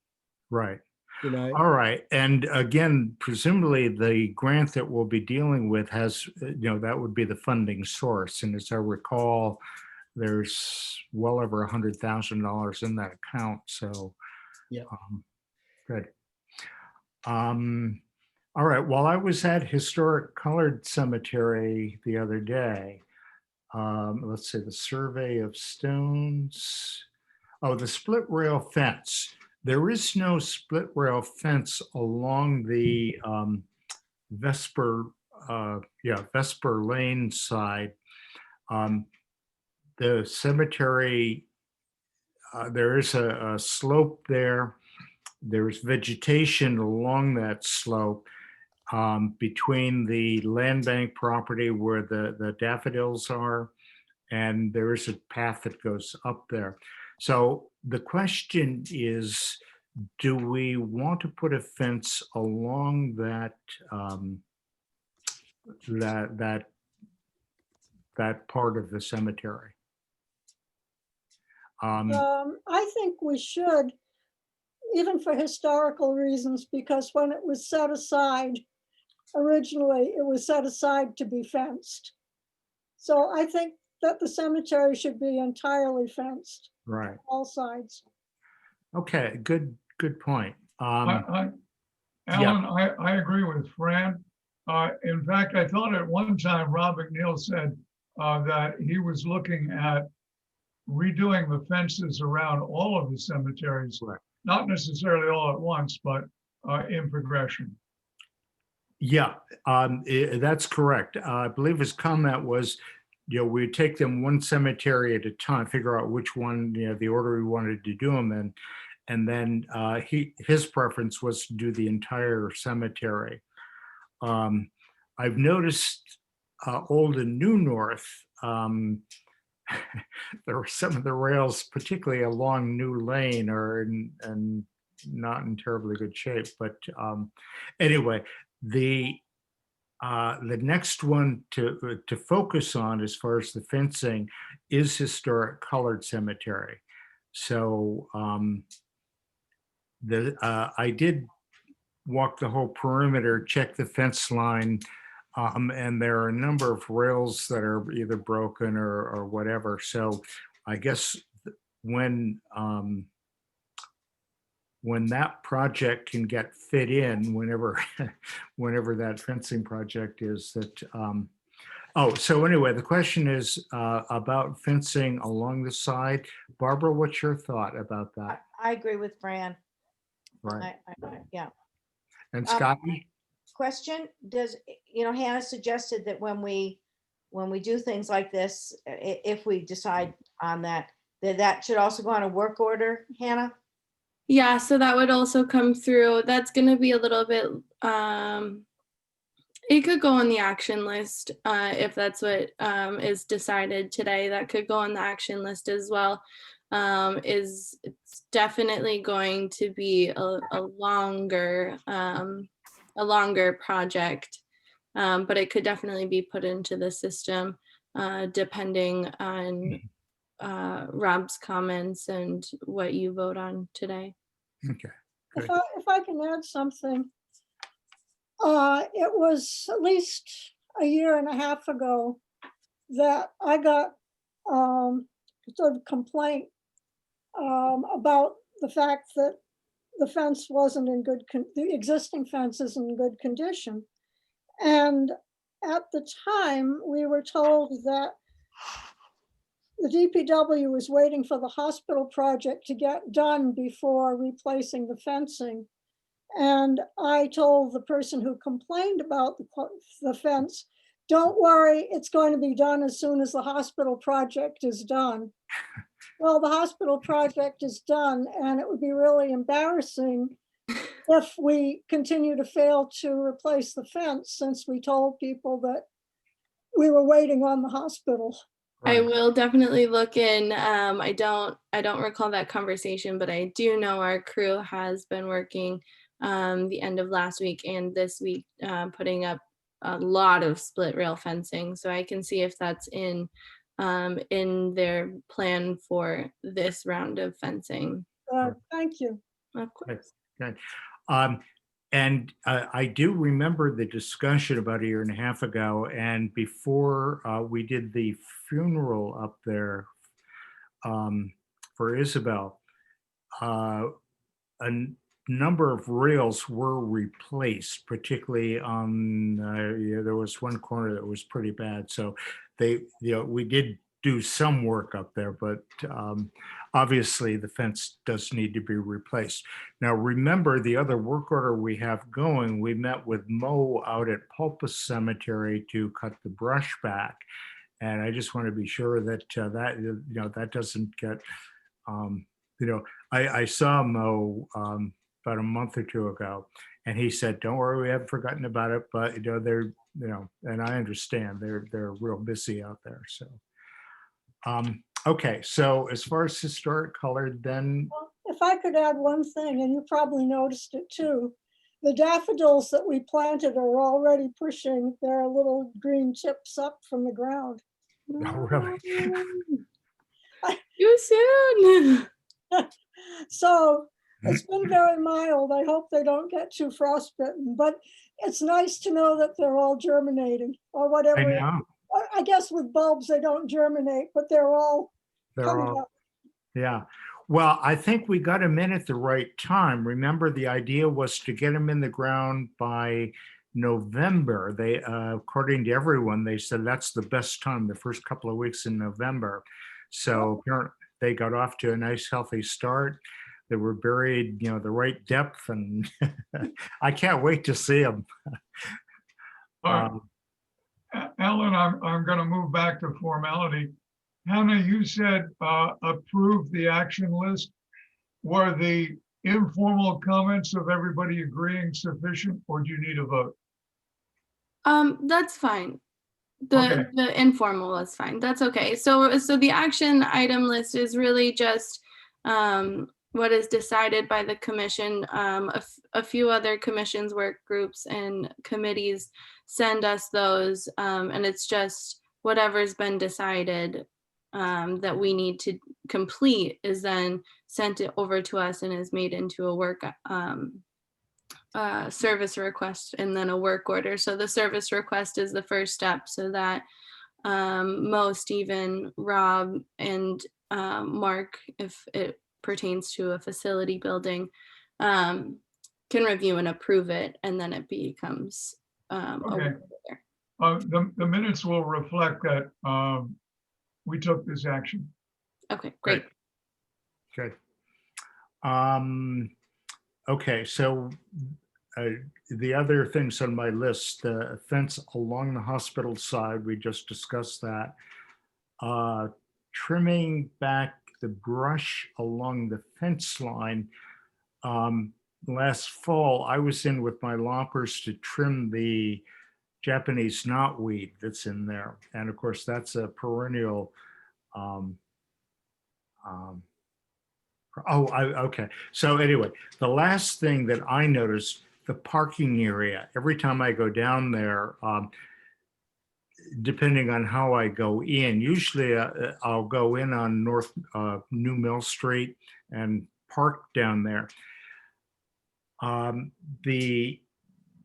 right. you know. All right, and again, presumably the grant that we'll be dealing with has, that would be the funding source. And as I recall, there's well over $100,000 in that account. So, Yeah. Good. All right. While I was at Historic Colored Cemetery the other day, let's see, the survey of stones. Oh, the split rail fence. There is no split rail fence along the Vesper Lane side. The cemetery, there is a slope there. There's vegetation along that slope between the land bank property where the daffodils are, and there is a path that goes up there. So the question is, do we want to put a fence along that that part of the cemetery? I think we should, even for historical reasons, because when it was set aside, originally it was set aside to be fenced. So I think that the cemetery should be entirely fenced, Right. all sides. Okay, good point. Alan, I agree with Fran. In fact, I thought at one time Rob McNeil said that he was looking at redoing the fences around all of the cemeteries, Right. not necessarily all at once, but in progression. Yeah, that's correct. I believe his comment was, we take them one cemetery at a time, figure out which one, the order we wanted to do them in. And then his preference was to do the entire cemetery. I've noticed Old and New North, there were some of the rails, particularly along New Lane, are in not in terribly good shape. But anyway, the next one to focus on as far as the fencing is Historic Colored Cemetery. So I did walk the whole perimeter, check the fence line, and there are a number of rails that are either broken or whatever. So I guess when that project can get fit in, whenever that fencing project is, that so anyway, the question is about fencing along the side. Barbara, what's your thought about that? I agree with Fran. Right. Yeah. And Scotty? Question, Hannah suggested that when we do things like this, if we decide on that should also go on a work order, Hannah? Yeah, so that would also come through. That's going to be a little bit, it could go on the action list if that's what is decided today. That could go on the action list as well. It's definitely going to be a longer project, but it could definitely be put into the system depending on Rob's comments and what you vote on today. Okay. If I can add something, it was at least a year and a half ago that I got sort of complaint about the fact that the fence wasn't in good, the existing fence isn't in good condition. And at the time, we were told that the DPW was waiting for the hospital project to get done before replacing the fencing. And I told the person who complained about the fence, don't worry, it's going to be done as soon as the hospital project is done. Well, the hospital project is done, and it would be really embarrassing if we continue to fail to replace the fence, since we told people that we were waiting on the hospital. I Right. will definitely look in. I don't recall that conversation, but I do know our crew has been working the end of last week and this week, putting up a lot of split rail fencing. So I can see if that's in their plan for this round of fencing. Thank you. Of course. Good. And I do remember the discussion about a year and a half ago, and before we did the funeral up there for Isabel, a number of rails were replaced, particularly on, there was one corner that was pretty bad. So we did do some work up there, but obviously the fence does need to be replaced. Now, remember the other work order we have going, we met with Mo out at Pulpus Cemetery to cut the brush back. And I just want to be sure that that doesn't get, I saw Mo about a month or two ago, and he said, don't worry, we haven't forgotten about it, but they're, and I understand they're real busy out there. So, okay. So as far as historic color, then, If I could add one thing, and you probably noticed it too, the daffodils that we planted are already pushing their little green tips up from the ground. really? Too soon. So it's been very mild. I hope they don't get too frostbitten, but it's nice to know that they're all germinating or I whatever. know. I guess with bulbs, they don't germinate, but they're all They're coming all, up. yeah. Well, I think we got them in at the right time. Remember, the idea was to get them in the ground by November. They, according to everyone, they said that's the best time, the first couple of weeks in November. So they got off to a nice, healthy start. They were buried, the right depth, and I can't wait to see them. All right. Ellen, I'm going to move back to formality. Hannah, you said approve the action list. Were the informal comments of everybody agreeing sufficient, or do you need a vote? That's fine. Okay. The informal is fine. That's okay. So the action item list is really just what is decided by the commission. A few other commissions, work groups, and committees send us those, and it's just whatever's been decided that we need to complete is then sent it over to us and is made into a work service request and then a work order. So the service request is the first step, so that Mo, Stephen, Rob, and Mark, if it pertains to a facility building, can review and approve it, and then it becomes a Okay. work order. The minutes will reflect that we took this action. Okay, great. Good. Okay, so the other things on my list, the fence along the hospital side, we just discussed that. Trimming back the brush along the fence line. Last fall, I was in with my loppers to trim the Japanese knotweed that's in there. And of course, that's a perennial. Okay. So anyway, the last thing that I noticed, the parking area, every time I go down there, depending on how I go in, usually I'll go in on North New Mill Street and park down there.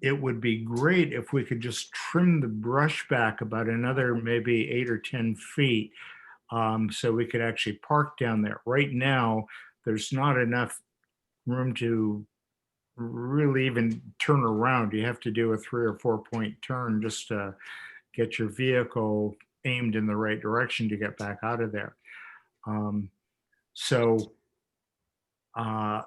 It would be great if we could just trim the brush back about another maybe 8 or 10 feet, so we could actually park down there. Right now, there's not enough room to really even turn around. You have to do a 3 or 4 point turn just to get your vehicle aimed in the right direction to get back out of there. So I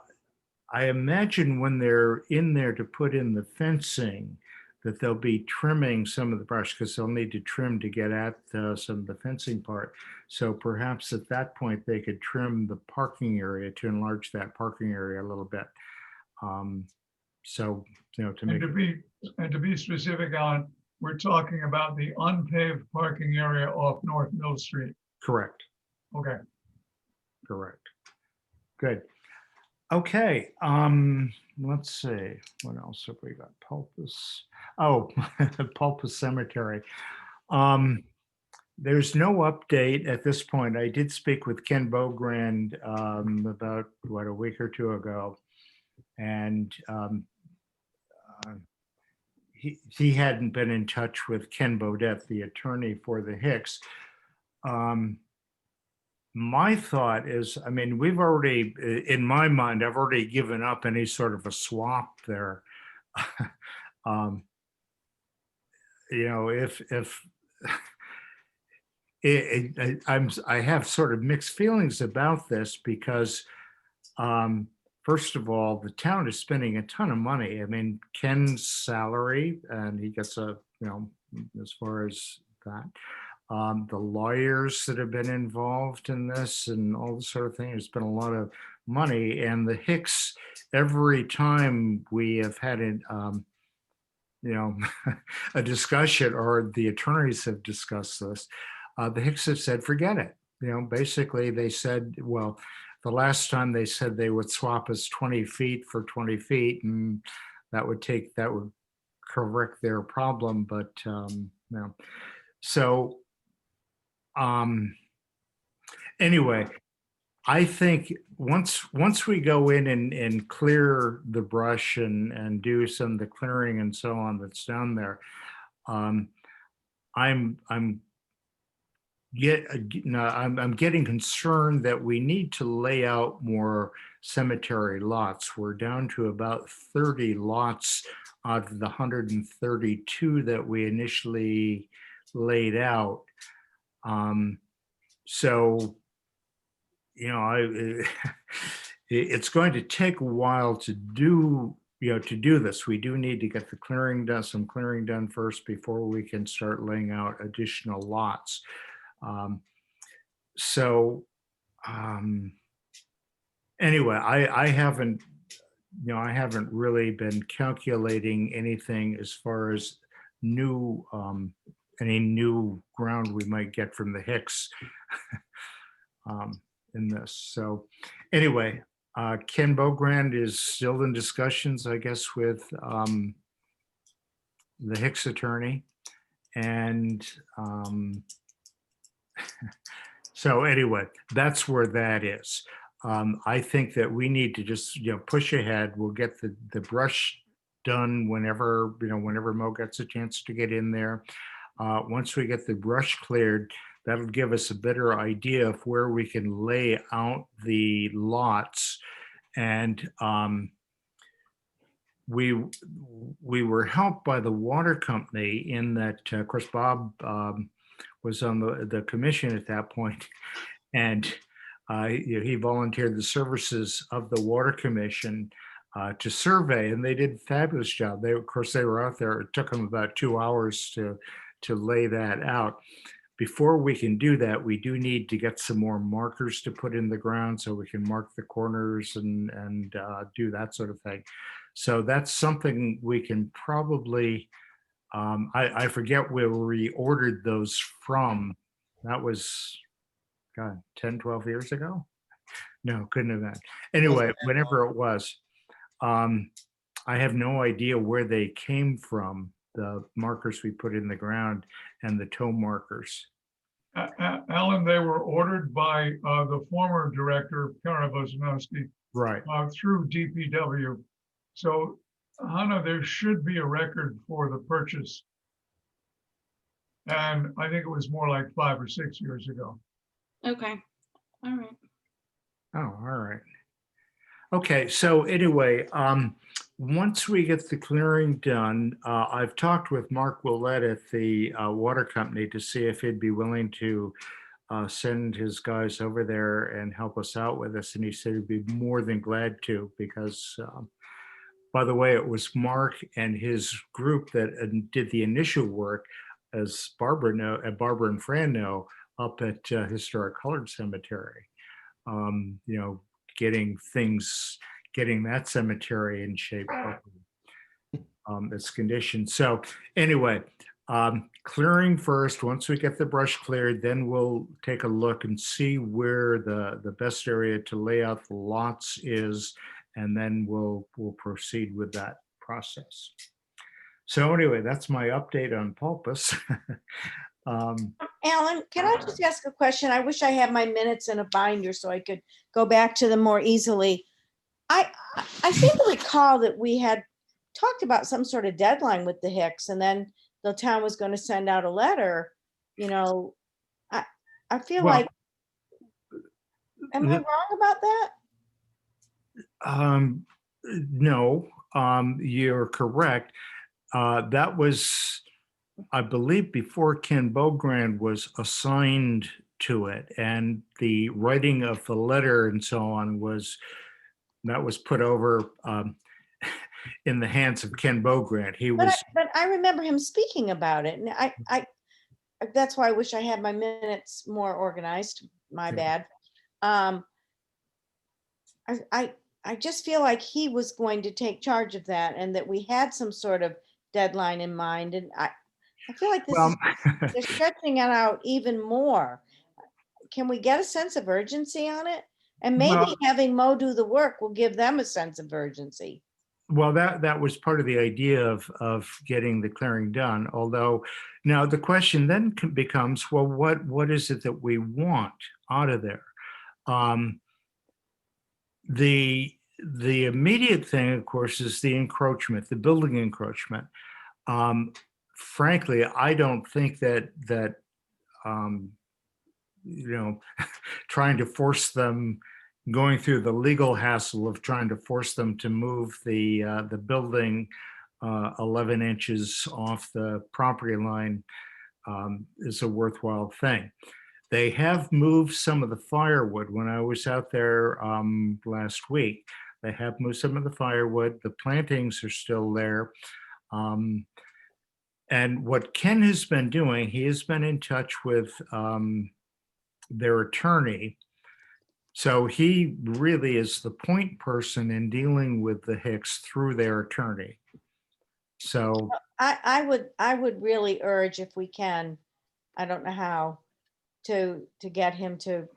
imagine when they're in there to put in the fencing, that they'll be trimming some of the brush because they'll need to trim to get at some of the fencing part. So perhaps at that point, they could trim the parking area to enlarge that parking area a little bit. So, you know, to make And to be specific, Alan, we're talking about the unpaved parking area off North Mill Street. correct, Okay. correct. Good. Okay, let's see, what else have we got? Pulpus, oh, Pulpus Cemetery. There's no update at this point. I did speak with Ken Bogrand about, what, a week or two ago. And he hadn't been in touch with Ken Bodette, the attorney for the Hicks. My thought is, I mean, we've already, in my mind, I've already given up any sort of a swap there. You know, if I have sort of mixed feelings about this because, first of all, the town is spending a ton of money. I mean, Ken's salary, and he gets a, you know, as far as that. The lawyers that have been involved in this and all this sort of thing, there's been a lot of money. And the Hicks, every time we have had it, you know, a discussion, or the attorneys have discussed this, the Hicks have said, forget it. You know, basically they said, well, the last time they said they would swap us 20 feet for 20 feet, and that would correct their problem. But, you know, so anyway, I think once we go in and clear the brush and do some of the clearing and so on that's down there, I'm getting concerned that we need to lay out more cemetery lots. We're down to about 30 lots out of the 132 that we initially laid out. So, you know, it's going to take a while to do, you know, to do this. We do need to get the clearing done, some clearing done first before we can start laying out additional lots. Anyway, I haven't, you know, I haven't really been calculating anything as far as new, any new ground we might get from the Hicks in this. So anyway, Ken Bogrand is still in discussions, I guess, with the Hicks attorney. And so anyway, that's where that is. I think that we need to just, you know, push ahead. We'll get the brush done whenever, you know, whenever Mo gets a chance to get in there. Once we get the brush cleared, that'll give us a better idea of where we can lay out the lots. And we were helped by the water company in that, of course, Bob was on the commission at that point, and you know, he volunteered the services of the water commission to survey, and they did a fabulous job. They, of course, they were out there. It took them about 2 hours to lay that out. Before we can do that, we do need to get some more markers to put in the ground so we can mark the corners and do that sort of thing. So that's something we can probably, I forget where we ordered those from. That was, God, 10, 12 years ago? No, couldn't have been. Anyway, whenever it was, I have no idea where they came from, the markers we put in the ground and the toe markers. Alan, they were ordered by the former director, Kara Bosnowski, Right. through DPW. So, Hannah, there should be a record for the purchase. And I think it was more like 5 or 6 years ago. Okay, all right. Oh, all right. Okay, so anyway, once we get the clearing done, I've talked with Mark Willett at the water company to see if he'd be willing to send his guys over there and help us out with this. And he said he'd be more than glad to, because by the way, it was Mark and his group that did the initial work, as Barbara and Fran know, up at Historic Colored Cemetery. You know, getting that cemetery in shape, its condition. So anyway, clearing first. Once we get the brush cleared, then we'll take a look and see where the best area to lay out the lots is, and then we'll proceed with that process. So anyway, that's my update on Pulpus. Alan, can I just ask a question? I wish I had my minutes in a binder so I could go back to them more easily. I seem to recall that we had talked about some sort of deadline with the Hicks, and then the town was going to send out a letter. You know, I feel Well, like, am I wrong about that? No, you're correct. That was, I believe, before Ken Bogrand was assigned to it, and the writing of the letter and so on was put over in the hands of Ken Bogrand. He was, But I remember him speaking about it, and that's why I wish I had my minutes more organized. My Yeah. bad. I just feel like he was going to take charge of that, and that we had some sort of deadline in mind, and I feel like this well, is, they're stretching it out even more. Can we get a sense of urgency on it? And maybe Well- having Mo do the work will give them a sense of urgency. well, that was part of the idea of getting the clearing done. Although now the question then becomes, well, what is it that we want out of there? The immediate thing, of course, is the encroachment, the building encroachment. Frankly, I don't think that you know, trying to force them, going through the legal hassle of trying to force them to move the building 11 inches off the property line is a worthwhile thing. They have moved some of the firewood. When I was out there last week, they have moved some of the firewood. The plantings are still there. And what Ken has been doing, he has been in touch with their attorney. So he really is the point person in dealing with the Hicks through their attorney. So I would really urge, if we can, I don't know how, to get him to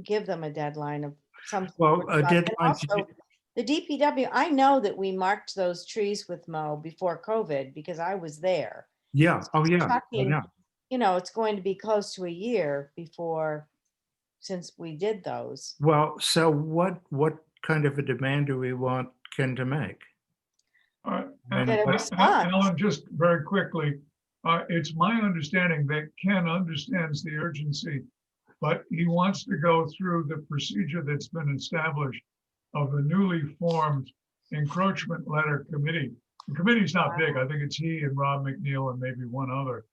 give them a deadline of some well, sort. a And deadline to also, the DPW, I know that we marked those trees with Mo before COVID because I was there. yeah, oh We're yeah, I talking, know. you know, it's going to be close to a year before, since we did those. Well, so what kind of a demand do we want Ken to make? And- Get a response. Alan, just very quickly, it's my understanding that Ken understands the urgency, but he wants to go through the procedure that's been established of the newly formed encroachment letter committee. The committee's not big. I think it's he and Rob McNeil and maybe one other.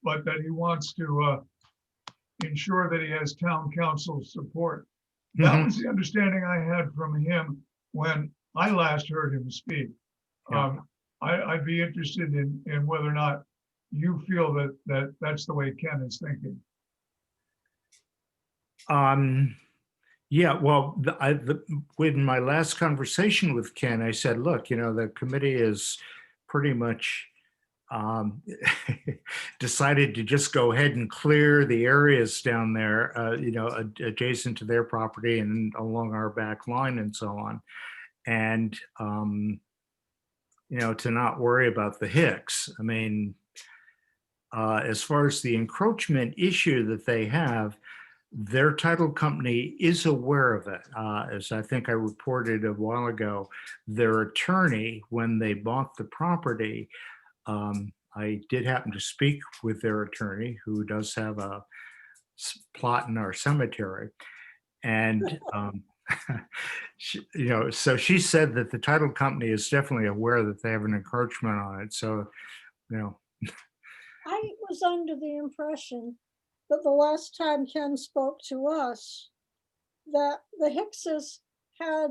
But that he wants to ensure that he has town council's support. That Mhm. was the understanding I had from him when I last heard him speak. Yeah. I'd be interested in whether or not you feel that that's the way Ken is thinking. Yeah, well, with my last conversation with Ken, I said, look, you know, the committee is pretty much decided to just go ahead and clear the areas down there, you know, adjacent to their property and along our back line and so on. And, you know, to not worry about the Hicks. I mean, as far as the encroachment issue that they have, their title company is aware of it. As I think I reported a while ago, their attorney, when they bought the property, I did happen to speak with their attorney, who does have a plot in our cemetery. And so she said that the title company is definitely aware that they have an encroachment on it. So, you know, I was under the impression that the last time Ken spoke to us, that the Hickses had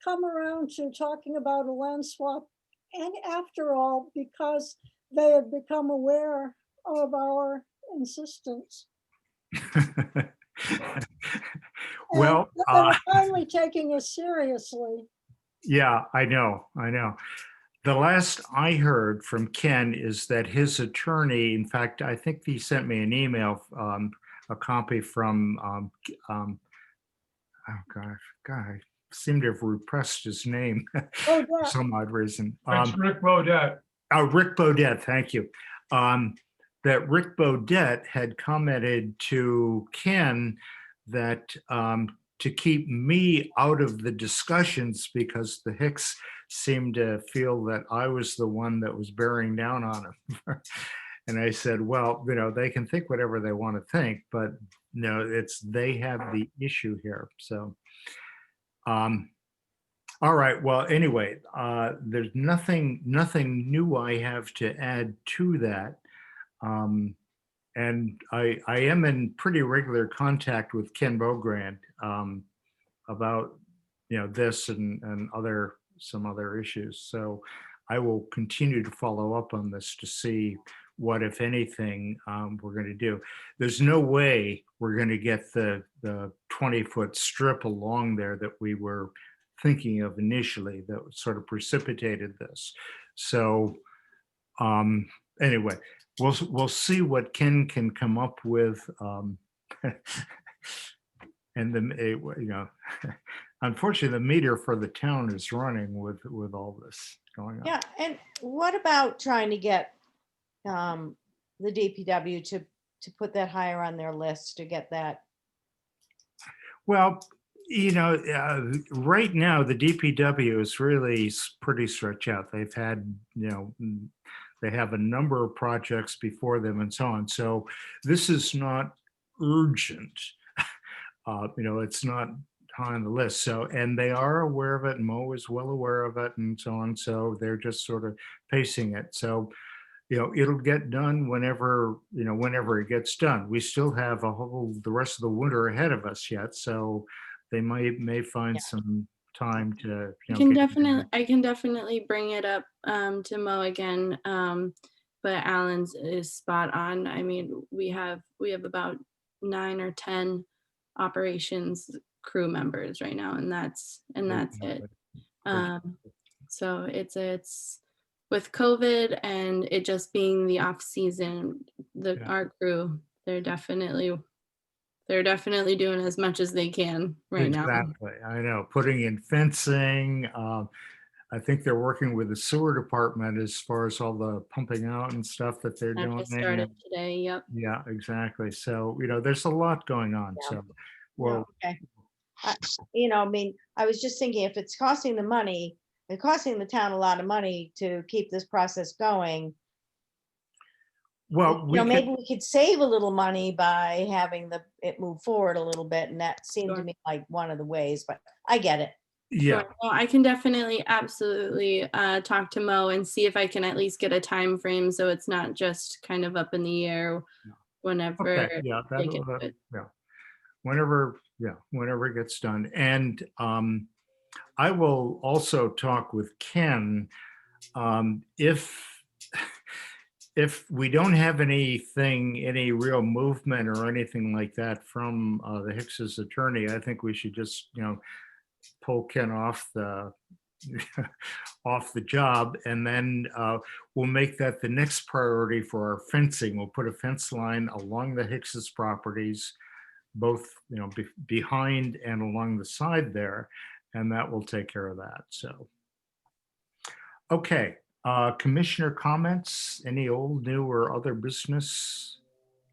come around to talking about a land swap. And after all, because they had become aware of our insistence. well, And they were finally taking us seriously. yeah, I know. The last I heard from Ken is that his attorney, in fact, I think he sent me an email, a copy from, oh God, I seem to have repressed his name Oh, for yeah. some odd reason. That's Rick Bodett. Rick Bodett, thank you. That Rick Bodett had commented to Ken that to keep me out of the discussions because the Hicks seemed to feel that I was the one that was bearing down on him. And I said, well, they can think whatever they want to think, but they have the issue here. So, all right. Well, anyway, there's nothing new I have to add to that. And I am in pretty regular contact with Ken Bogrand about this and some other issues. So I will continue to follow up on this to see what, if anything, we're going to do. There's no way we're going to get the 20-foot strip along there that we were thinking of initially that sort of precipitated this. So anyway, we'll see what Ken can come up with. And then, unfortunately, the meter for the town is running with all this going on. Yeah, and what about trying to get the DPW to put that higher on their list to get that? Well, right now the DPW is really pretty stretched out. They've had, they have a number of projects before them and so on. So this is not urgent. It's not high on the list. So, and they are aware of it, and Mo is well aware of it and so on. So they're just sort of pacing it. So, it'll get done whenever it gets done. We still have the rest of the winter ahead of us yet. So they may find some time to, I can definitely bring it up to Mo again. But Alan's is spot on. I mean, we have about 9 or 10 operations crew members right now, and that's it. So it's with COVID and it just being the off season, our crew, they're definitely doing as much as they can right now. Exactly. I know, putting in fencing. I think they're working with the sewer department as far as all the pumping out and stuff that they're That doing. just started today. Yep. Yeah, exactly. So, there's a lot going on. Yeah. So, well, Okay. I mean, I was just thinking if it's costing the town a lot of money to keep this process going. well, Maybe we could save a little money by having it move forward a little bit. And that seemed to Sure. me like one of the ways, but I get it. yeah, Sure. Well, I can definitely absolutely talk to Mo and see if I can at least get a time frame so it's not just kind of up in the air whenever okay, yeah, they can do it. whenever it gets done. And I will also talk with Ken if we don't have any real movement or anything like that from the Hicks's attorney. I think we should just pull Ken off the job, and then we'll make that the next priority for our fencing. We'll put a fence line along the Hicks's properties, both behind and along the side there, and that will take care of that. So, okay, commissioner comments, any old, new, or other business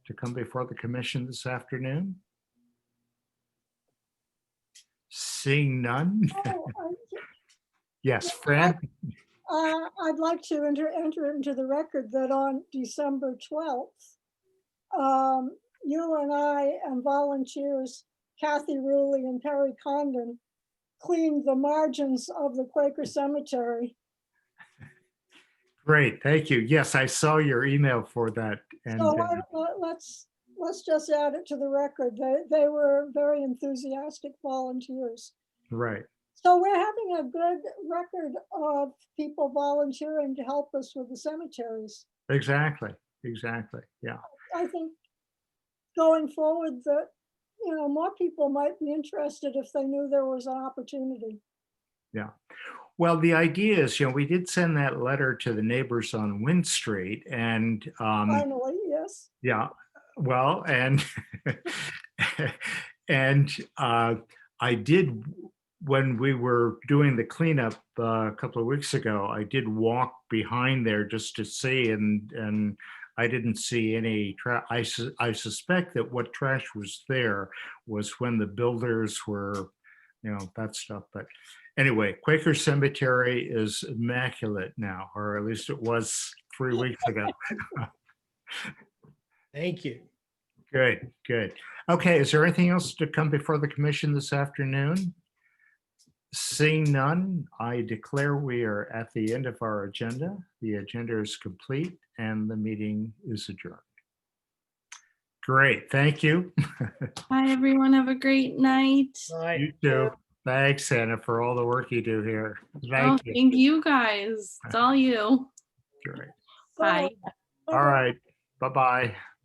to come before the commission this afternoon? Seeing none. Yes, Fran? I'd like to enter into the record that on December 12th, you and I and volunteers, Kathy Ruley and Perry Condon, cleaned the margins of the Quaker Cemetery. Great, thank you. Yes, I saw your email for that. And So let's just add it to the record. They were very enthusiastic volunteers. right, So we're having a good record of people volunteering to help us with the cemeteries. exactly, yeah. I think going forward that, more people might be interested if they knew there was an opportunity. Well, the idea is, we did send that letter to the neighbors on Wynn Street, and Finally, yes. yeah, well, and and I did, when we were doing the cleanup a couple of weeks ago, I did walk behind there just to see, and I didn't see any I suspect that what trash was there was when the builders were, that stuff. But anyway, Quaker Cemetery is immaculate now, or at least it was 3 weeks ago. Thank you. Good, good. Okay, is there anything else to come before the commission this afternoon? Seeing none, I declare we are at the end of our agenda. The agenda is complete and the meeting is adjourned. Great, thank you. Bye, everyone. Have a great night. Bye. You too. Thanks, Anna, for all the work you do here. Oh, Thank you. thank you guys. It's all you. Great. Bye. All right, bye-bye.